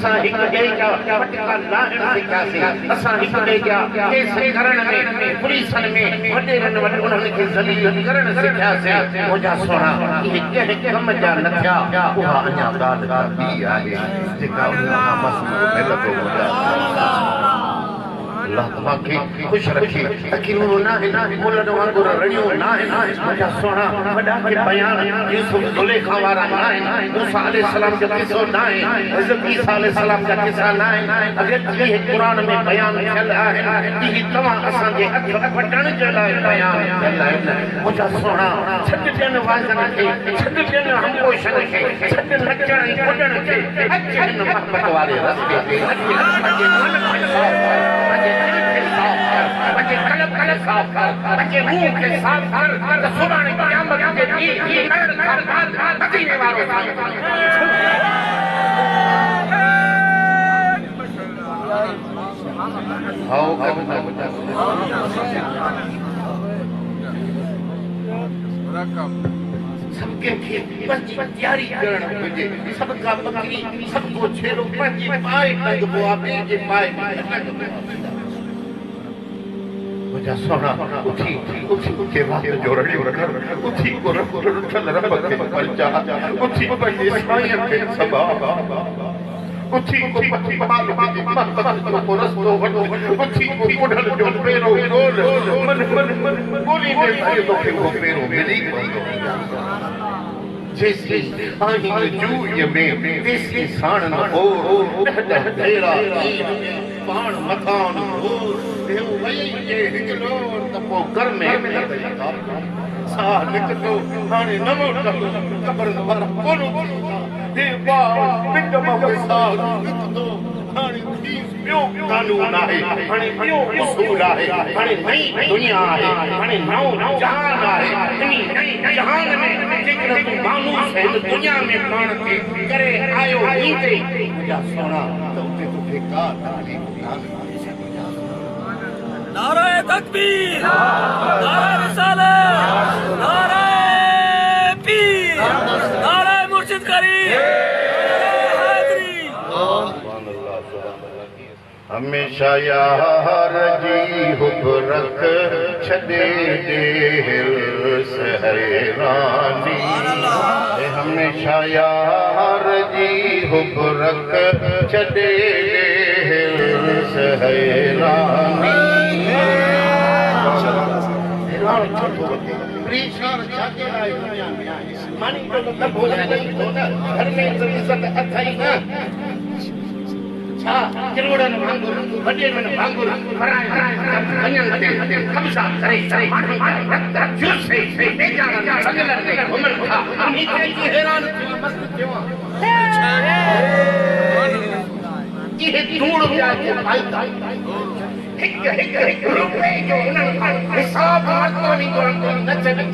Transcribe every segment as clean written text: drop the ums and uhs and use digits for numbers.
असां हिक ॿिए जा फटका लाहिण सिखियासीं असां हिक ॿिए जा केस करण में पुलिसन में वॾेरनि वटि उन्हनि खे ज़लील करण सिखियासीं मुंहिंजा सोना इहे कंहिं कम जा न थिया उहा अञा ॻाल्हि का ॿी आहे जेका उनखां मसलो मिलंदो अल्लाह तव्हांखे ख़ुशि रखे अकीलूं न आहिनि मुलनि वांगुरु रड़ियूं न आहिनि मुंहिंजा सोना वॾा के बयान यूसुफ ज़ुलेखा वारा न आहिनि मूसा अलैहिस्सलाम जो किस्सो न आहे हज़रत ईसा अलैहिस्सलाम जा किस्सा न आहिनि अगरि इहे क़ुरान में बयान थियल आहे इहे तव्हां असांजे हथ वठण जे लाइ बयान थियल आहिनि मुंहिंजा सोना छॾ ॾियनि वाज़नि खे छॾ ॾियनि हमकोशनि खे छॾ नचण ऐं कुॾण खे अच हिन मोहबत वारे रस्ते ते अच पंहिंजे मन खे साफ़ कर पंहिंजे कलब साफ़ कर पंहिंजे मुंह खे साफ़ कर त सुभाणे क़यामत जे ॾींहुं करण खां बाद मदीने वारो हाओ सबके पंहिंजी तयारी करण घुरिजे सबका बकरी सबको छेड़ो पंहिंजी पाए टंगबो आहे ॿिए जे पाए मुंहिंजा सोना उथी उथी उथी वात जोड़ियूं कर उथी कुर उथल रब खे पंचा उथी पंहिंजे साईं खे सबा उथी उथी माल जी महबत जो रस्तो वठो उथी कुढ़ल जो पेरो गोल मन मन गोली में साईं तोखे वो पेरो मिली जैसी आहिन जूय में देसी साण न हो ढेरा पाण मकान हो देव वई जे हिकलो त पो घर में सा निकतो हाणे नमो कबर पर कोन देवा पिंड मां सा निकतो हाणे ॿियो कानून आहे हाणे ॿियो उसूल आहे हाणे नई दुनिया आहे हाणे नओं जहान आहे इन जहान में जेकॾहिं तूं मानूस है दुनिया में पाण खे करे आयो ईंदे मुंहिंजा सोना त उते तोखे का तकलीफ़ नाराए तकबीर नाराए रिसालत नाराए पीर नाराए मुर्शिद करीम हमेशा यार जी हुब रख छॾे दिल सहरानी हमेशा यार जी हुब रख छॾे दिल सहरानी घर में इज्जत अथई न किरोड़न वांगुर वडेरन वांगुर पराय वञण ते कब्ज़ा करे जुस से बेजान संगलर ने घुमन था नीचे की हैरान थी मस्त थियो ये धूड़ पिया के पाइता हिक रुपए जो उन्हनि खां हिसाब वरितो वेंदो न चले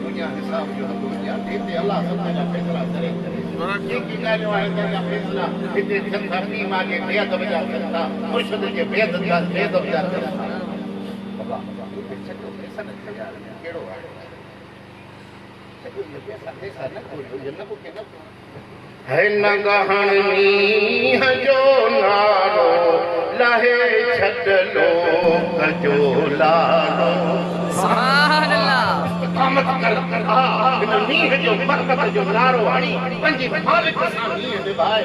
दुनिया हिसाब जो दुनिया हिते अल्लाह सभु जा फैसला करे जेकी ॻाल्हियूं आहिनि तुंहिंजा फैसला हिते थियनि था पीउ मां जे बेअदब जा थियनि था मुर्शिद जे बेअदब जा थियनि था कहिड़ो आहे न गहण मींहं जो नारो लहे छॾ लोक जो लारो सुभान अल्लाह कामत कर बिन मींहं जो बरकत जो नारो हणी पंहिंजे मालिक सां मींहं निभाए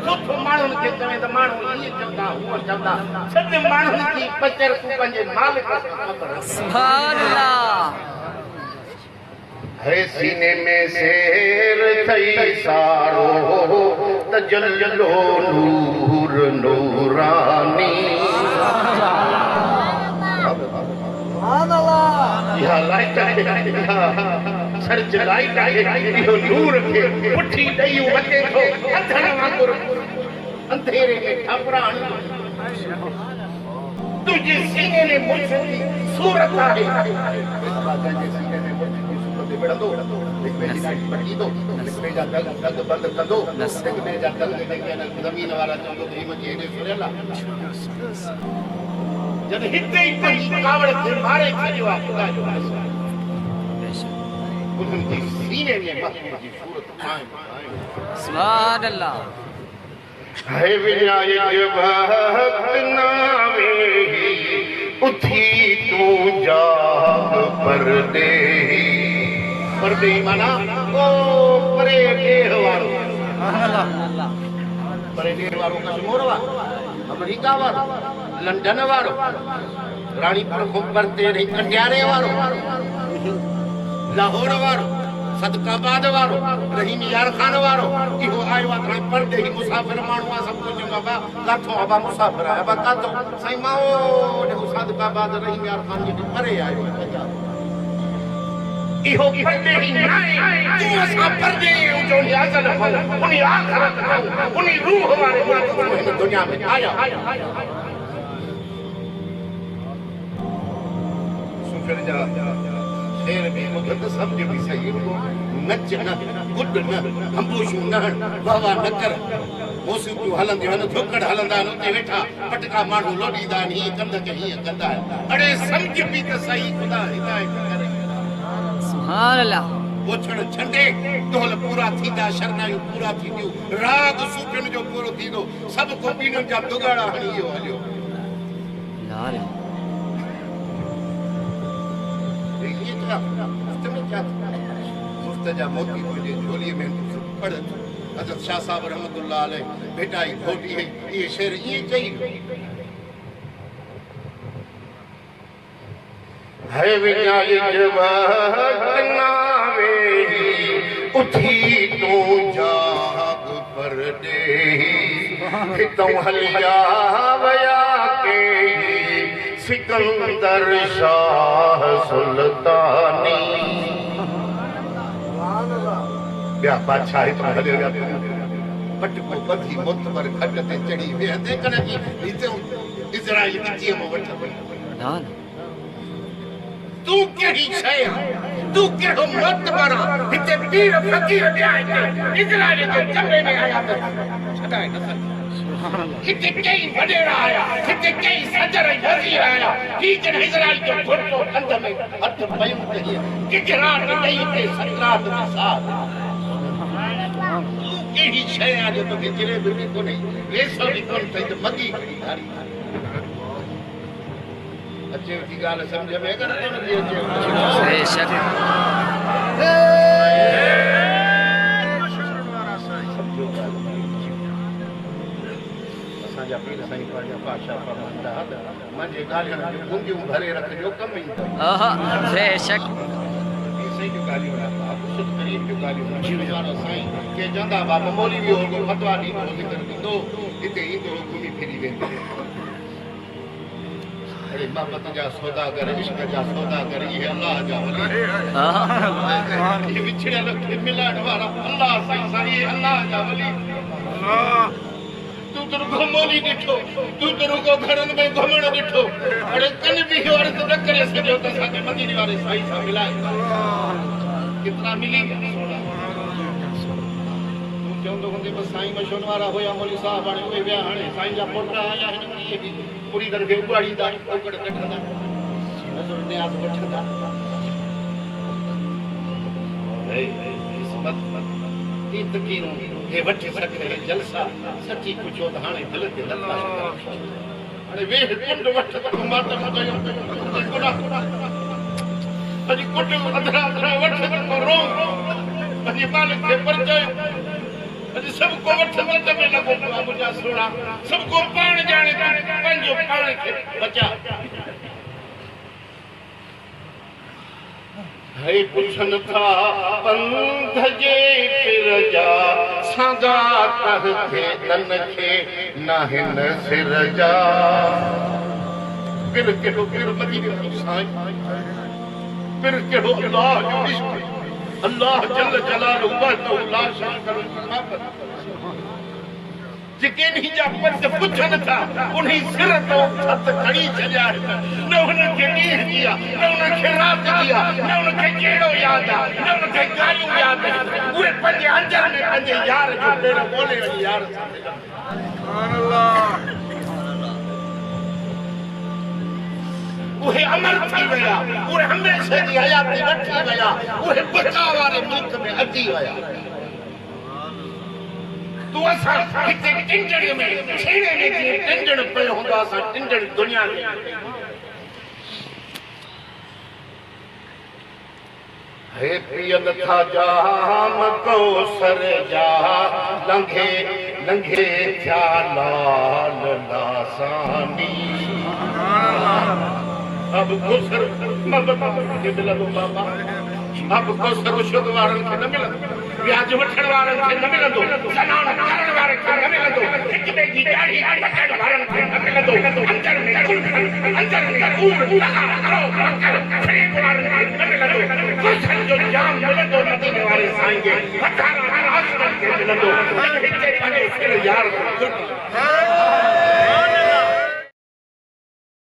सुठो माण्हुनि खे चवे त माण्हू ईअं चवंदा हूअं चवंदा सॼे माण्हुनि जी पचर तूं पंहिंजे मालिक सां ख़बर सुभान अल्लाह है सीने में शेर थई सारो तजल्लो नूर नूरानी सुभान अल्लाह या लाइट आहे सर्च लाइट आहे इहो नूर खे पुठी ॾेई वटे थो अंधड़ वांगुरु अंधेरे में ठपराण तुझे सीने में मुर्शिद सूरत आहे बढ़ो एक मेरी गाड़ी पटी दो एक मेरा दग बंद कर दो एक मेरा दग देखे ना जमीन वाला चंदो ही मुझे ने सुनेला जब हिते ही कावड़ से मारे खजवा खुदा जो उनकी सीने में महबूब की सूरत कायम सुभान अल्लाह है विनायक भक्त नावे उठी तू जाग परदे माना ओ परे ढेर वारो परे ढेर वारो कश्मीर वारो अमेरिका वारो लंडन वारो रानीपुर खूब परते नहीं कंडियारे वारो लाहौर वारो सदकाबाद वारो रहीम यार खान वारो इहो आयो आहे परदे ही मुसाफिर माण्हू आहे सभु कुझु बाबा काथों अबा मुसाफिर आहे अबा काथों साईं माओ सदकाबाद रहीम यार खान जी परे आयो आहे इहो परदे ही नाहे तूं असां परदे जो याज़ल हो उनी आखिरत हो उनी रूह वारे माण्हू हिन दुनिया में आया सुफर जा शेर भी मुझे समझ भी सही नच न गुड न अंबोशू न बाबा न कर मौसीक़ी हलंदी हन धोकड़ हलंदा न उते वेठा पटका माण्हू लोॾींदा आहिनि हीअं कंद के हीअं कंदा आहिनि अड़े सम्झ बि त सही ख़ुदा हिदायत करे सुभान अल्लाह पोछड़ छंडे ढोल पूरा थींदा शरनायूं पूरा थींदियूं राग सूफ़ियुनि जो पूरो थींदो सभु को पीननि जा दुगाड़ा हणी इहो हलियो लाल मुर्तजा मोती मुझे झोली में पढ़ हज़रत शाह साहब रहमतुल्लाह अलैह बेटा ही घोटी है ये शेर ये चाहिए है विनायक भक्त नावे उठी तू जाग परदे हितों हलिया वया के सिकंदर शाह सुल्तानी ॿिया बादशाह हितां हलियो विया पटको ॿधी मोतबर खट ते चढ़ी वेहंदे कनकी हितां इज़राइल ॾिचीअ मां वठंदो लाल तू कहिड़ी शइ तू कहिड़ो मोतबर हिते पीर फ़कीर ॿिया हिते इज़राइल जे चमे में आया त छॾाए न सघे हिते कई वॾेरा आया हिते कई सजर वज़ीर आया ही जन इज़राइल जो घुटो कंध में हथ पयूं त गिजरात ॾेई ते सकरात में साथ कहिड़ी शइ आहे जो तोखे जिलेबी बि कोन्हे वेसो बि कोन अथई त मगी खणी धारी अचे थी ॻाल्हि सम्झ में अगरि कोन थी अचे बेशक असांजा पीर साईं पंहिंजा पातशाह फरमाईंदा हुआ मुंहिंजे ॻाल्हियुनि जूं गुंजियूं भरे रखिजो कमु ईंदो बेशक साईं जूं ॻाल्हियूं ख़ुशि करीब जूं ॻाल्हियूं वारो साईं के चवंदा बाबा मौली बि हो फतवा ॾींदो ज़िक्र ॾींदो हिते ईंदो घुमी फिरी वेंदो अरे मोहब्बत जा सौदागर इश्क जा सौदागर ये अल्लाह जा वली ये विछड़ियल खे मिलाइण वारा अल्लाह साईं ये अल्लाह जा वली तू तो रुगो मोली ॾिठो तू तो रुगो घरनि में घुमण ॾिठो अड़े कन बि अर्ज़ न करे सघियो त असांखे मदीने वारे साईं सां मिलाए कितना मिली तू चवंदो हूंदे बसि साईं मशहूर वारा हुया मौली साहब हाणे उहे विया हाणे साईं जा पोटा आया हिन इहे बि पूरी तरह खे उॿाड़ींदा ओकड़ कढंदा नज़र नियाज़ वठंदा किस्मत ई तकीरूं हे वठी सघे हे जलसा सची कुझो त हाणे दिलि ते लता हाणे वेह कुंड वठ त मातम कयो अॼु कुंड अधरा अधरा वठ त रो अॼु मालिक खे परचयो अॼु सभु को वठ वठ में लॻो पियो आहे मुंहिंजा सोना सभु को पाण ॼाणे पंहिंजो पाण खे बचा है पुछन था पंध जे फिर जा सागा तह थे तन खे नाहिन सिर जा फिर केड़ो फिर मदीने साईं फिर केड़ो अल्लाह जो इश्क अल्लाह जल जलालहु वहदहु ला शरीक लहु जेके नहीं जा पत पुछन था उन्हीं सिर तो छत खड़ी छॾिया न उनखे ॾींहुं दिया न उनखे रात दिया न उनखे कहिड़ो यादि आहे न उनखे ॻाल्हियूं यादि आहिनि उहे पंहिंजे अंदर में पंहिंजे यार जो पेर ॿोले वञी यार सां उहे अमर थी वया उहे हमेशा जी हयाती वठी वया उहे बचा वाले मुल्क में अची वया तू असा हिते टिंडड़ में छेड़े में जी टिंडड़ पे होंदा असा टिंडड़ दुनिया में हे पियन था जाम कौसर जा लंघे लंघे क्या लाल लासानी अब कौसर के मिलंदो बाबा अब कौसर शुद्ध वारन खे न मिलंदो व्याज वठण वारन खे न मिलंदो सनान करण वारन खे न मिलंदो हिक ॿिए जी ॾाढ़ी वठण वारन खे न मिलंदो अंदर में कूड़ लगा करो फेक वारन खे न मिलंदो कौसर जो जाम मिलंदो मदीने वारे साईं खे हथारा आसमान खे मिलंदो हिते पंहिंजो सिर यार